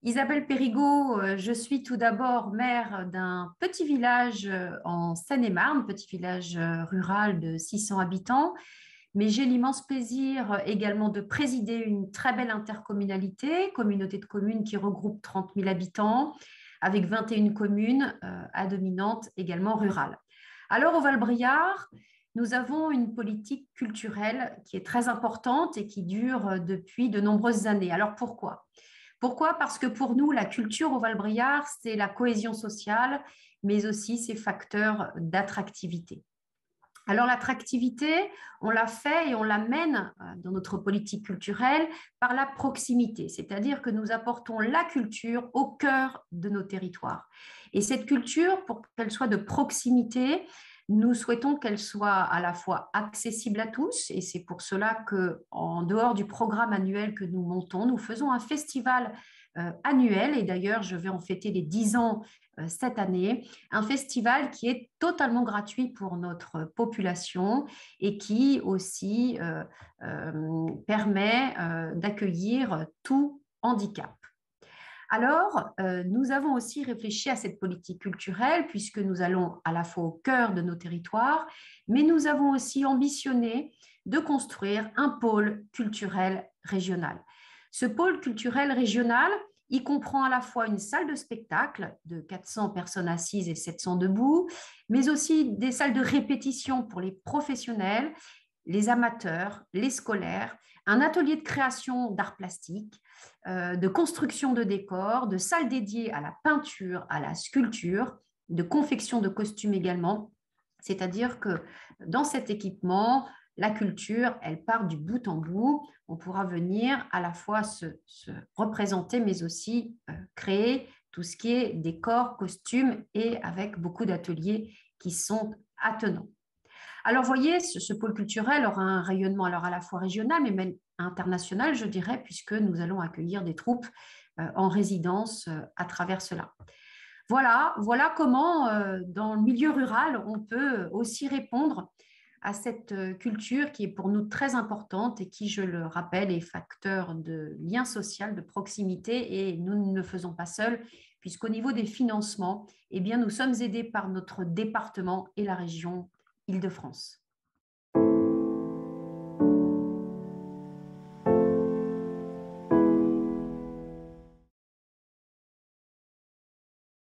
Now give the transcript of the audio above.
Isabelle Périgot, je suis tout d'abord maire d'un petit village en Seine-et-Marne, petit village rural de 600 habitants, mais j'ai l'immense plaisir également de présider une très belle intercommunalité, communauté de communes qui regroupe 30 000 habitants, avec 21 communes à dominante également rurale. Alors au Val-Briard, nous avons une politique culturelle qui est très importante et qui dure depuis de nombreuses années. Alors pourquoi? Pourquoi? Parce que pour nous, la culture au Val-Briard, c'est la cohésion sociale, mais aussi ses facteurs d'attractivité. Alors l'attractivité, on la fait et on l'amène dans notre politique culturelle par la proximité, c'est-à-dire que nous apportons la culture au cœur de nos territoires. Et cette culture, pour qu'elle soit de proximité, nous souhaitons qu'elle soit à la fois accessible à tous, et c'est pour cela que, en dehors du programme annuel que nous montons, nous faisons un festival annuel, et d'ailleurs je vais en fêter les 10 ans cette année, un festival qui est totalement gratuit pour notre population et qui aussi permet d'accueillir tout handicap. Alors, nous avons aussi réfléchi à cette politique culturelle puisque nous allons à la fois au cœur de nos territoires, mais nous avons aussi ambitionné de construire un pôle culturel régional. Ce pôle culturel régional, il comprend à la fois une salle de spectacle de 400 personnes assises et 700 debout, mais aussi des salles de répétition pour les professionnels, les amateurs, les scolaires, un atelier de création d'art plastique, de construction de décors, de salles dédiées à la peinture, à la sculpture, de confection de costumes également. C'est-à-dire que dans cet équipement, la culture, elle part du bout en bout. On pourra venir à la fois se représenter, mais aussi créer tout ce qui est décor, costumes et avec beaucoup d'ateliers qui sont attenants. Alors, vous voyez, ce pôle culturel aura un rayonnement alors à la fois régional, mais même international, je dirais, puisque nous allons accueillir des troupes en résidence à travers cela. Voilà comment, dans le milieu rural, on peut aussi répondre à cette culture qui est pour nous très importante et qui, je le rappelle, est facteur de lien social, de proximité, et nous ne le faisons pas seuls, puisqu'au niveau des financements, eh bien, nous sommes aidés par notre département et la région Île-de-France.